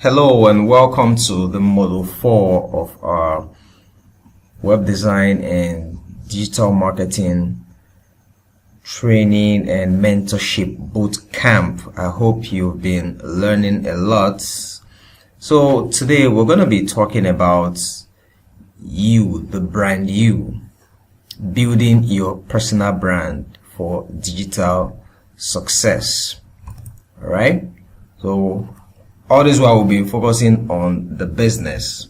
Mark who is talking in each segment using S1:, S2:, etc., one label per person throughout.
S1: Hello and welcome to the Module 4 of our Web Design and Digital Marketing Training and Mentorship Boot Camp. I hope you've been learning a lot. So today we're going to be talking about you, the brand you, building your personal brand for digital success. All right. So all this while we'll be focusing on the business,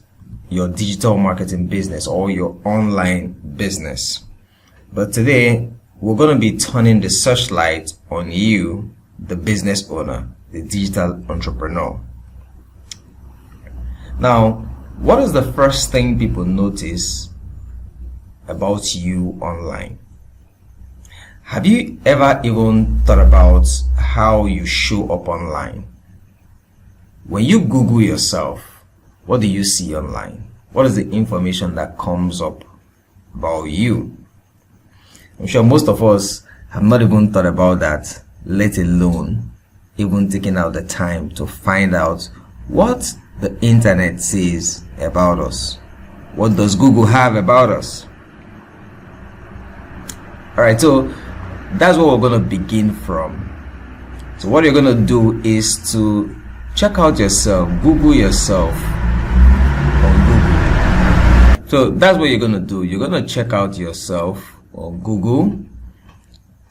S1: your digital marketing business or your online business. But today we're going to be turning the searchlight on you, the business owner, the digital entrepreneur. Now, what is the first thing people notice about you online? Have you ever even thought about how you show up online? When you Google yourself, what do you see online? What is the information that comes up about you? I'm sure most of us have not even thought about that, let alone even taking out the time to find out what the internet says about us. What does Google have about us? Alright, so that's what we're going to begin from. So what you're going to do is to check out yourself, Google yourself on Google. So that's what you're going to do. You're going to check out yourself on Google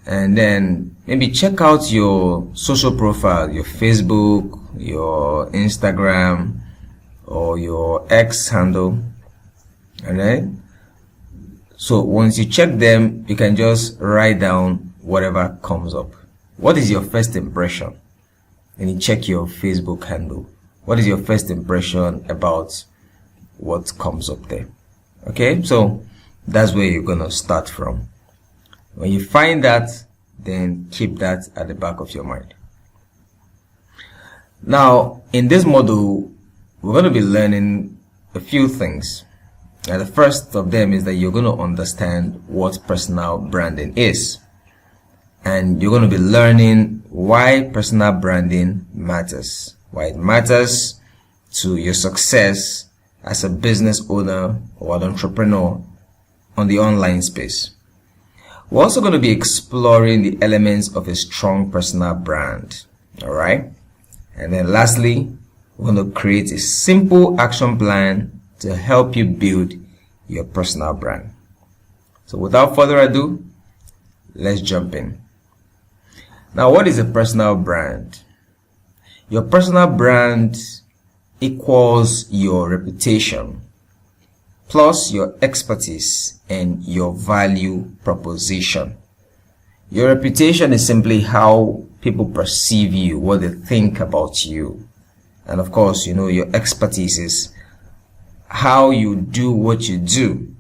S1: and then maybe check out your social profile, your Facebook, your Instagram or your X handle. Alright. So once you check them, you can just write down whatever comes up. What is your first impression? And you check your Facebook handle. What is your first impression about what comes up there? Okay, so that's where you're gonna start from. When you find that, then keep that at the back of your mind. Now, in this module, we're gonna be learning a few things. And the first of them is that you're gonna understand what personal branding is. And you're going to be learning why personal branding matters, why it matters to your success as a business owner or an entrepreneur on the online space. We're also going to be exploring the elements of a strong personal brand. All right. And then lastly, we're going to create a simple action plan to help you build your personal brand. So without further ado, let's jump in. Now, what is a personal brand? Your personal brand equals your reputation plus your expertise and your value proposition. Your reputation is simply how people perceive you, what they think about you. And of course, your expertise is how you do what you do.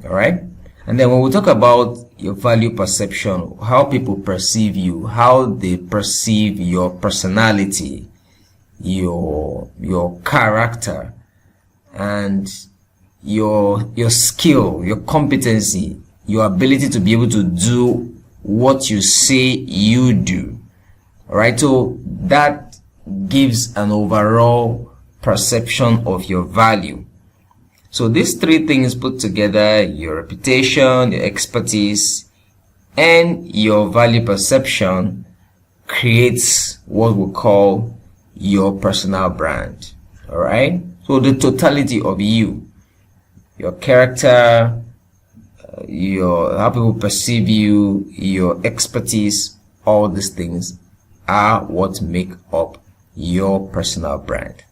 S1: All right? And then when we talk about your value perception, how people perceive you, how they perceive your personality, your character, and your skill, your competency, your ability to be able to do what you say you do. All right, so that gives an overall perception of your value. So these three things put together, your reputation, your expertise, and your value perception, creates what we call your personal brand. Alright? So the totality of you, your character, how people perceive you, your expertise, all these things are what make up your personal brand.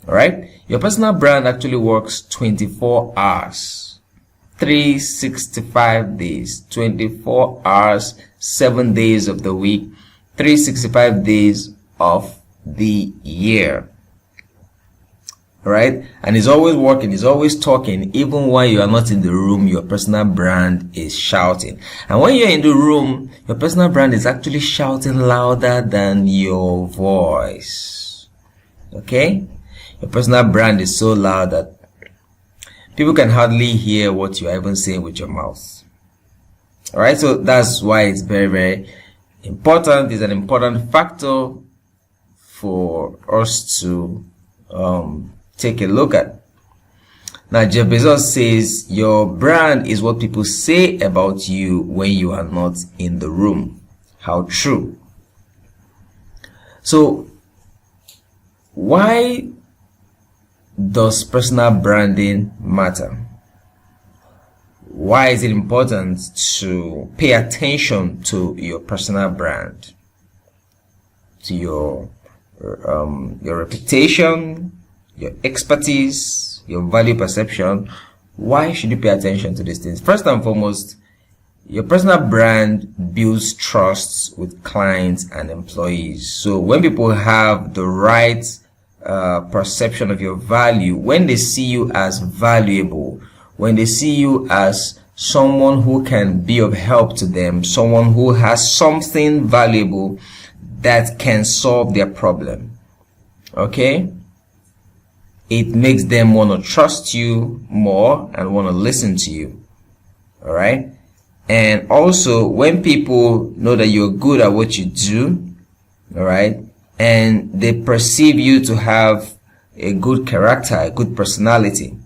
S1: Alright, your personal brand actually works 24 hours, 365 days, 24 hours, 7 days of the week, 365 days of the year. Alright, and it's always working, it's always talking, even when you are not in the room, your personal brand is shouting. And when you're in the room, your personal brand is actually shouting louder than your voice. Okay? Your personal brand is so loud that people can hardly hear what you are even saying with your mouth. Alright, so that's why it's very, very important. It's an important factor for us to take a look at. Now, Jeff Bezos says your brand is what people say about you when you are not in the room. How true. So, why does personal branding matter? Why is it important to pay attention to your personal brand, to your reputation, your expertise, your value perception? Why should you pay attention to these things? First and foremost, your personal brand builds trust with clients and employees. So when people have the right perception of your value, when they see you as valuable, when they see you as someone who can be of help to them, someone who has something valuable that can solve their problem, okay, it makes them want to trust you more and want to listen to you. All right. And also, when people know that you're good at what you do, all right, and they perceive you to have a good character, a good personality,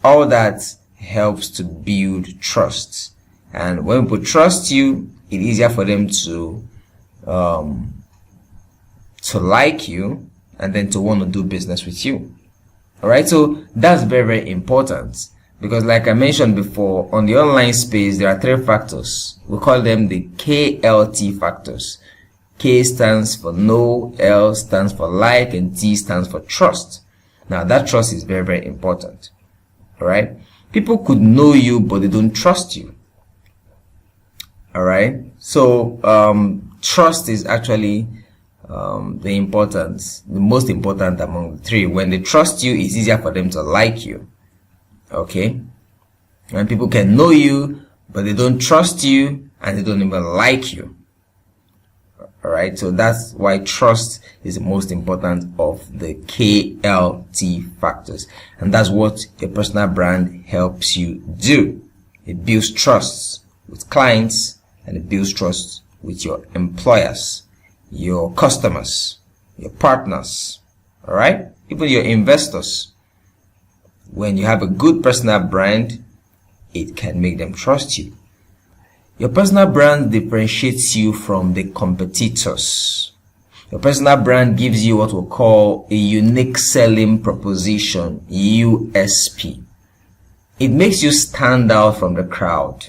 S1: all that helps to build trust. And when people trust you, it's easier for them to like you and then to want to do business with you. All right, so that's very, very important. Because like I mentioned before, on the online space, there are three factors. We call them the KLT factors. K stands for know, L stands for like, and T stands for trust. Now, that trust is very, very important. All right? People could know you, but they don't trust you. All right? So, trust is actually the most important among the three. When they trust you, it's easier for them to like you. Okay, and people can know you, but they don't trust you and they don't even like you. All right, so that's why trust is the most important of the KLT factors, and that's what your personal brand helps you do. It builds trust with clients and it builds trust with your employers, your customers, your partners. All right, even your investors. When you have a good personal brand, it can make them trust you. Your personal brand differentiates you from the competitors. Your personal brand gives you what we call a unique selling proposition, USP. It makes you stand out from the crowd.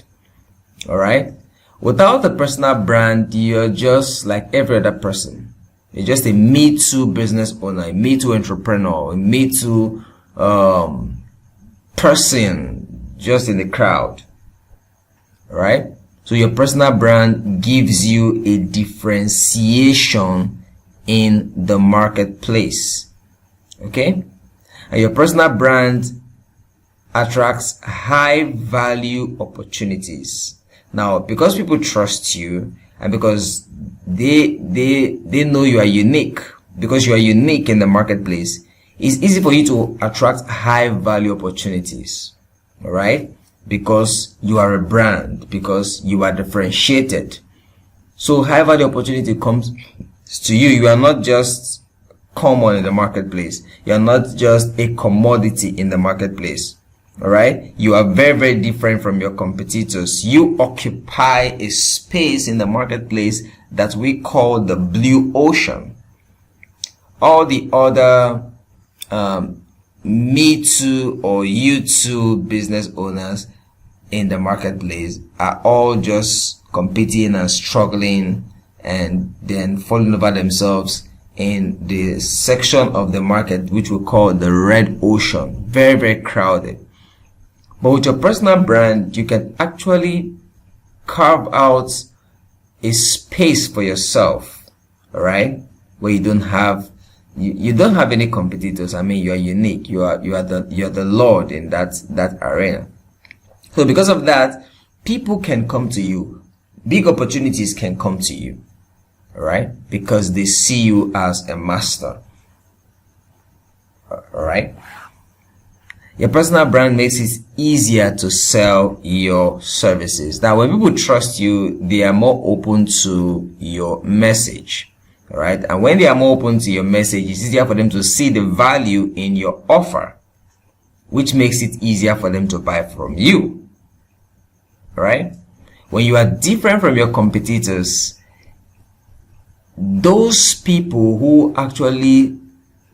S1: All right? Without a personal brand, you're just like every other person. You're just a Me Too business owner, a Me Too entrepreneur, a Me Too person just in the crowd. All right? So your personal brand gives you a differentiation in the marketplace. Okay? And your personal brand attracts high value opportunities. Now, because people trust you and because they know you are unique, because you are unique in the marketplace, it's easy for you to attract high value opportunities. All right? Because you are a brand, because you are differentiated. So high value opportunity comes to you. You are not just common in the marketplace. You are not just a commodity in the marketplace. All right? You are very, very different from your competitors. You occupy a space in the marketplace that we call the blue ocean. All the other Me Too or You Too business owners in the marketplace are all just competing and struggling and then falling over themselves in the section of the market which we call the red ocean. Very, very crowded. But with your personal brand, you can actually carve out a space for yourself, all right, where you don't have any competitors. I mean, you are unique. You are the Lord in that arena. So because of that, people can come to you. Big opportunities can come to you. All right? Because they see you as a master. All right? Your personal brand makes it easier to sell your services. Now, when people trust you, they are more open to your message. All right. And when they are more open to your message, it's easier for them to see the value in your offer, which makes it easier for them to buy from you. All right. When you are different from your competitors, those people who actually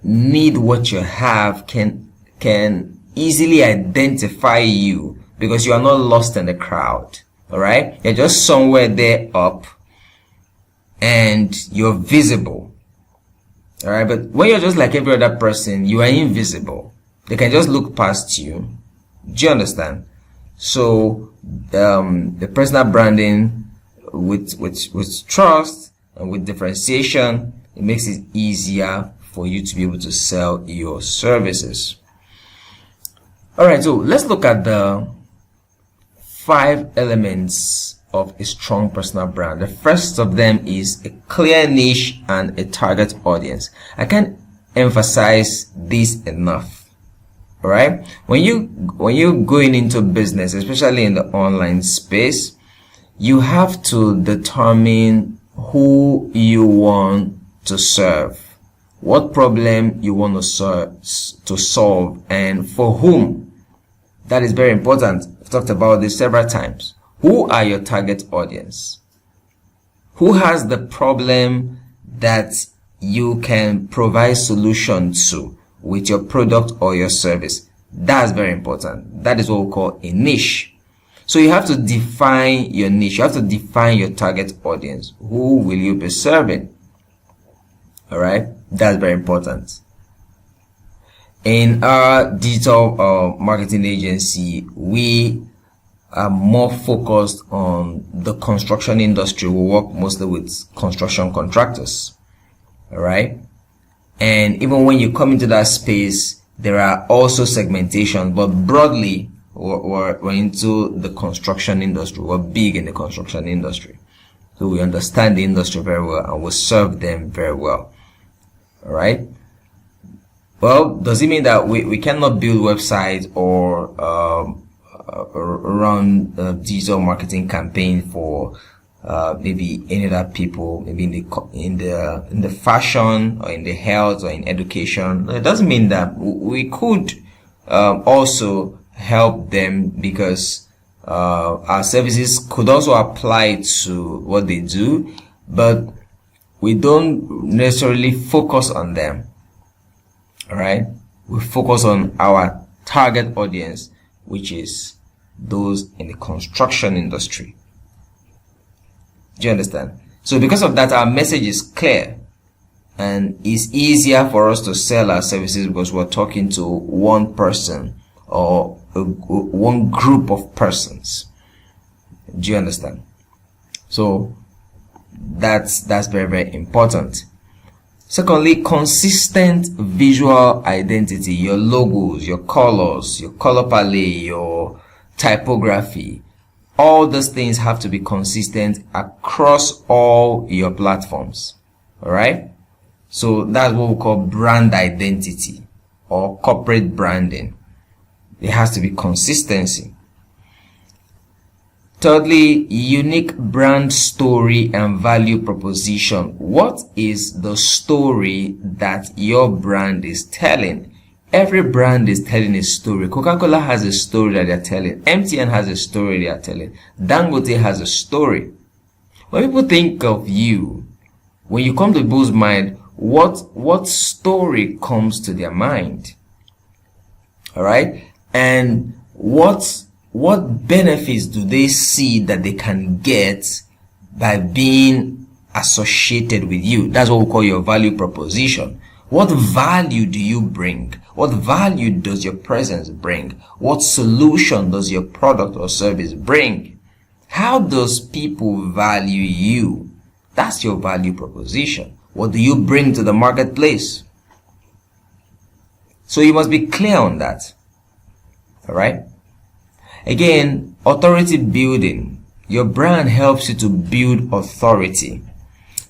S1: need what you have can easily identify you because you are not lost in the crowd. All right. You're just somewhere there up and you're visible. All right. But when you're just like every other person, you are invisible. They can just look past you. Do you understand? So the personal branding with trust and with differentiation, it makes it easier for you to be able to sell your services. All right, so let's look at the 5 elements of a strong personal brand. The first of them is a clear niche and a target audience. I can't emphasize this enough. All right, when you're going into business, especially in the online space, you have to determine who you want to serve, what problem you want to solve, and for whom. That is very important. I've talked about this several times. Who are your target audience? Who has the problem that you can provide solution to with your product or your service? That's very important. That is what we call a niche. So you have to define your niche. You have to define your target audience. Who will you be serving? All right. That's very important. In our digital marketing agency, we are more focused on the construction industry. We work mostly with construction contractors. All right. And even when you come into that space, there are also segmentation, but broadly, we're into the construction industry. We're big in the construction industry. So we understand the industry very well and we serve them very well. All right. Well, does it mean that we cannot build websites or run a digital marketing campaign for maybe any other people, maybe in the fashion or in the health or in education? It doesn't mean that. We could also help them because our services could also apply to what they do, but we don't necessarily focus on them. All right, we focus on our target audience, which is those in the construction industry. Do you understand? So because of that, our message is clear and it's easier for us to sell our services because we're talking to one person or one group of persons. Do you understand? So that's very, very important. Secondly, consistent visual identity, your logos, your colors, your color palette, your typography. All those things have to be consistent across all your platforms. All right. So that's what we call brand identity or corporate branding. There has to be consistency. Thirdly, unique brand story and value proposition. What is the story that your brand is telling? Every brand is telling a story. Coca-Cola has a story that they're telling. MTN has a story they are telling. Dangote has a story. When people think of you, when you come to people's mind, what story comes to their mind? All right? And what benefits do they see that they can get by being associated with you? That's what we call your value proposition. What value do you bring? What value does your presence bring? What solution does your product or service bring? How does people value you? That's your value proposition. What do you bring to the marketplace? So you must be clear on that. All right? Again, authority building. Your brand helps you to build authority.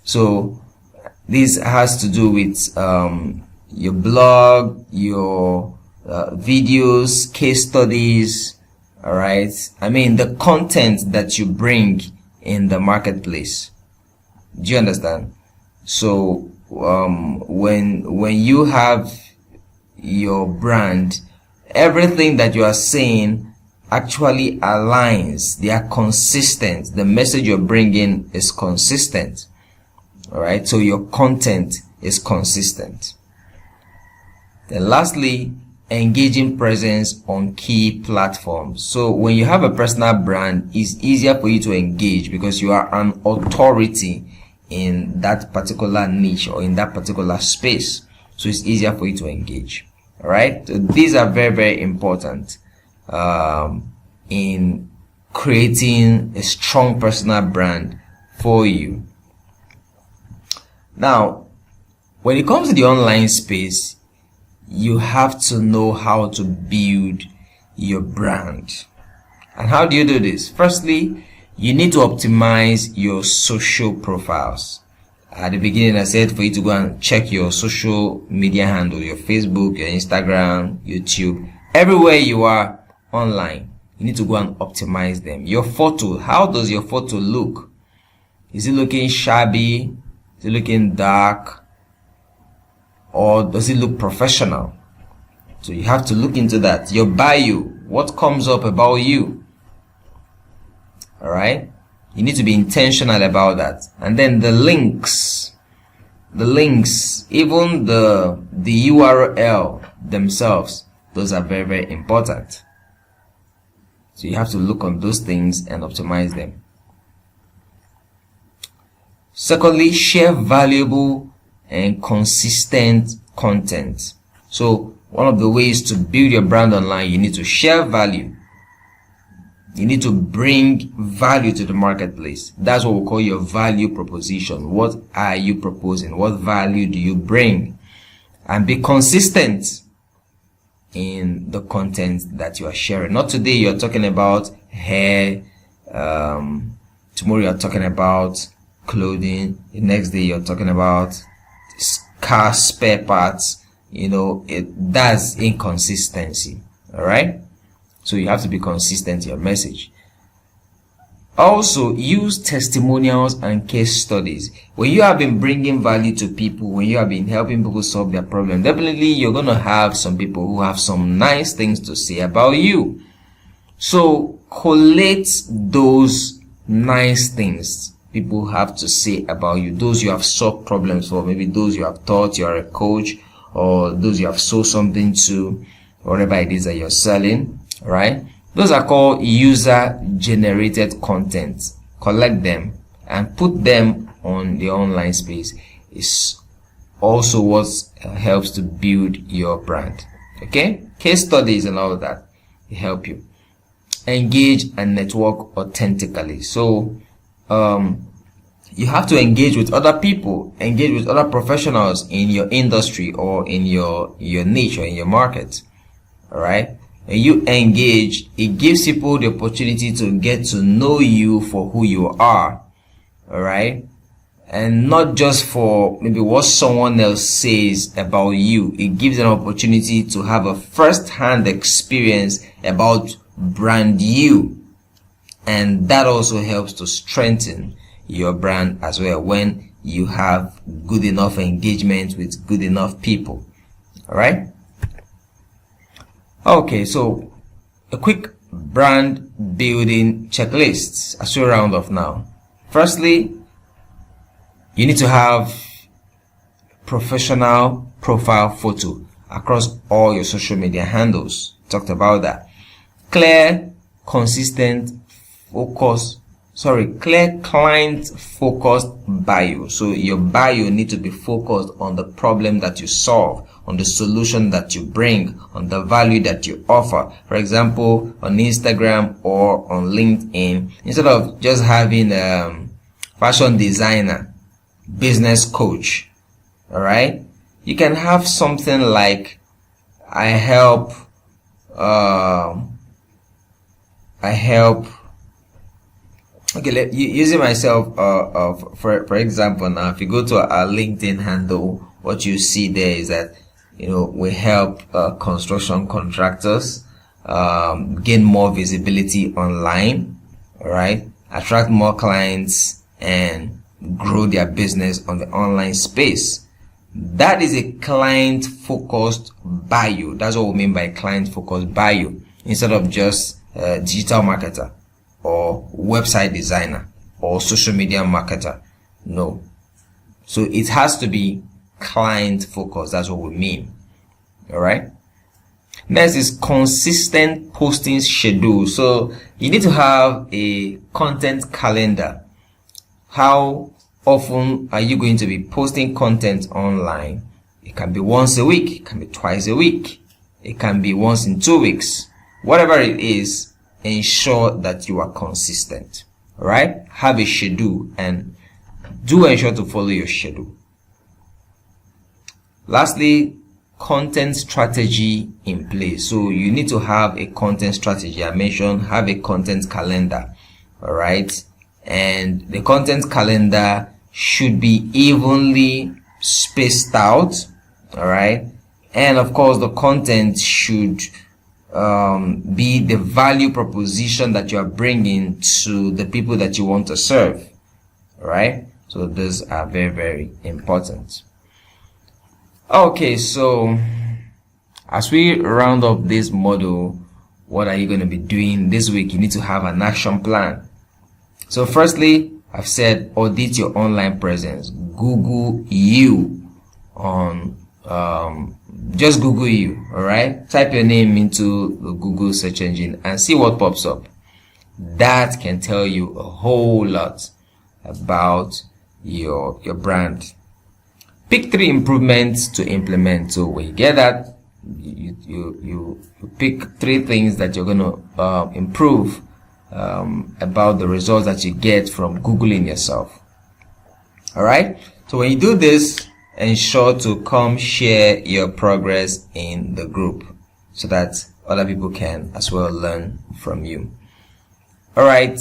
S1: So this has to do with your blog, your videos, case studies. All right. I mean, the content that you bring in the marketplace. Do you understand? So when you have your brand, everything that you are saying actually aligns. They are consistent. The message you're bringing is consistent. All right, so your content is consistent. Then lastly, engaging presence on key platforms. So when you have a personal brand, it's easier for you to engage because you are an authority in that particular niche or in that particular space. So it's easier for you to engage. All right, so these are very, very important in creating a strong personal brand for you. Now, when it comes to the online space, you have to know how to build your brand. And how do you do this? Firstly, you need to optimize your social profiles. At the beginning, I said for you to go and check your social media handle, your Facebook, your Instagram, YouTube, everywhere you are online, you need to go and optimize them. Your photo, how does your photo look? Is it looking shabby? Is it looking dark? Or does it look professional? So you have to look into that. Your bio, what comes up about you? All right, you need to be intentional about that. And then the links, even the URL themselves, those are very, very important. So you have to look on those things and optimize them. Secondly, share valuable and consistent content. So one of the ways to build your brand online, you need to share value. You need to bring value to the marketplace. That's what we call your value proposition. What are you proposing? What value do you bring? And be consistent in the content that you are sharing. Not today you're talking about hair, tomorrow you're talking about clothing, the next day you're talking about car spare parts. That's inconsistency. All right, so you have to be consistent in your message. Also, use testimonials and case studies. When you have been bringing value to people, when you have been helping people solve their problem, definitely you're going to have some people who have some nice things to say about you. So collate those nice things people have to say about you, those you have solved problems for, maybe those you have taught, you are a coach, or those you have sold something to, whatever it is that you're selling, right? Those are called user-generated content. Collect them and put them on the online space. It's also what helps to build your brand. Okay? Case studies and all of that help you. Engage and network authentically. So, you have to engage with other people, engage with other professionals in your industry or in your niche or in your market. All right? When you engage, it gives people the opportunity to get to know you for who you are. All right? And not just for maybe what someone else says about you. It gives an opportunity to have a first-hand experience about brand you. And that also helps to strengthen your brand as well when you have good enough engagement with good enough people. All right? Okay, so a quick brand building checklist as we round off now. Firstly, you need to have professional profile photo across all your social media handles. Talked about that. Clear, consistent, clear client focused bio. So your bio need to be focused on the problem that you solve, on the solution that you bring, on the value that you offer. For example, on Instagram or on LinkedIn, instead of just having fashion designer, business coach, all right, you can have something like I help okay, using myself for example. Now if you go to our LinkedIn handle, what you see there is that we help construction contractors gain more visibility online, all right, attract more clients and grow their business on the online space. That is a client-focused bio. That's what we mean by client-focused bio, instead of just digital marketer or website designer or social media marketer. No. So it has to be client-focused. That's what we mean. All right. Next is consistent posting schedule. So you need to have a content calendar. How often are you going to be posting content online? It can be once a week, it can be twice a week, it can be once in 2 weeks. Whatever it is, ensure that you are consistent. All right? Have a schedule and do ensure to follow your schedule. Lastly, content strategy in place. So you need to have a content strategy. I mentioned have a content calendar. All right? And the content calendar should be evenly spaced out. All right? And of course, the content should be the value proposition that you are bringing to the people that you want to serve. All right? So those are very, very important. Okay, so as we round up this model, what are you going to be doing this week? You need to have an action plan. So firstly, I've said audit your online presence. Google you on just Google you. All right, type your name into the Google search engine and see what pops up. That can tell you a whole lot about your brand. Pick 3 improvements to implement. So when you get that, you pick 3 things that you're going to improve about the results that you get from Googling yourself. All right. So when you do this, ensure to come share your progress in the group so that other people can as well learn from you. All right.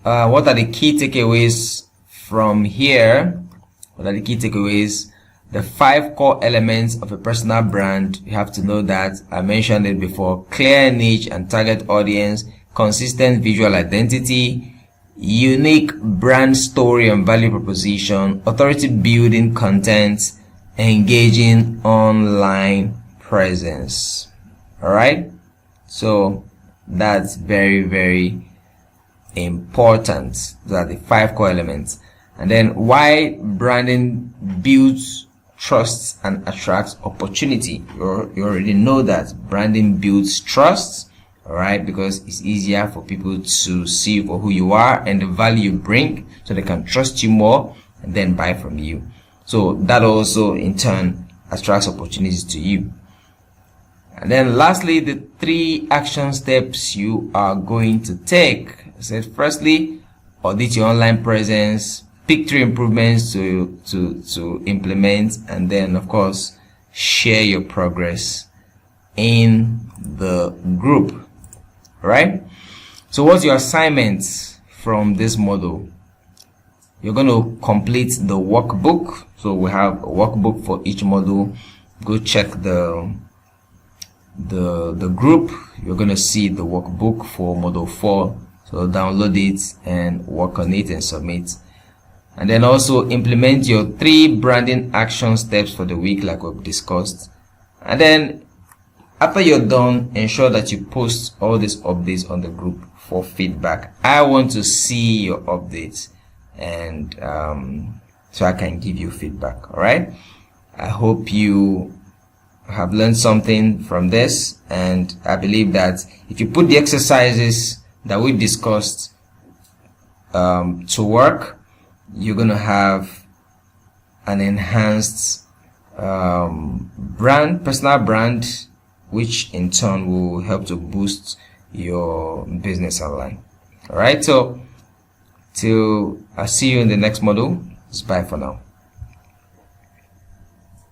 S1: What are the key takeaways from here? What are the key takeaways? The 5 core elements of a personal brand. You have to know that. I mentioned it before. Clear niche and target audience, consistent visual identity, unique brand story and value proposition, authority building content, engaging online presence. All right. So that's very, very important. Those are the 5 core elements. And then why branding builds trust and attracts opportunity. You already know that branding builds trust, all right, because it's easier for people to see for who you are and the value you bring, so they can trust you more and then buy from you. So that also in turn attracts opportunities to you. And then lastly, the 3 action steps you are going to take. I said firstly, audit your online presence. Pick 3 improvements to implement, and then of course share your progress in the group. All right. So what's your assignment from this model? You're going to complete the workbook. So we have a workbook for each model. Go check the group. You're going to see the workbook for model 4. So download it and work on it and submit. And then also implement your 3 branding action steps for the week like we've discussed. And then after you're done, ensure that you post all these updates on the group for feedback. I want to see your updates and so I can give you feedback. All right. I hope you have learned something from this, and I believe that if you put the exercises that we discussed to work, you're going to have an enhanced personal brand, which in turn will help to boost your business online. All right. So till I see you in the next model. Bye for now.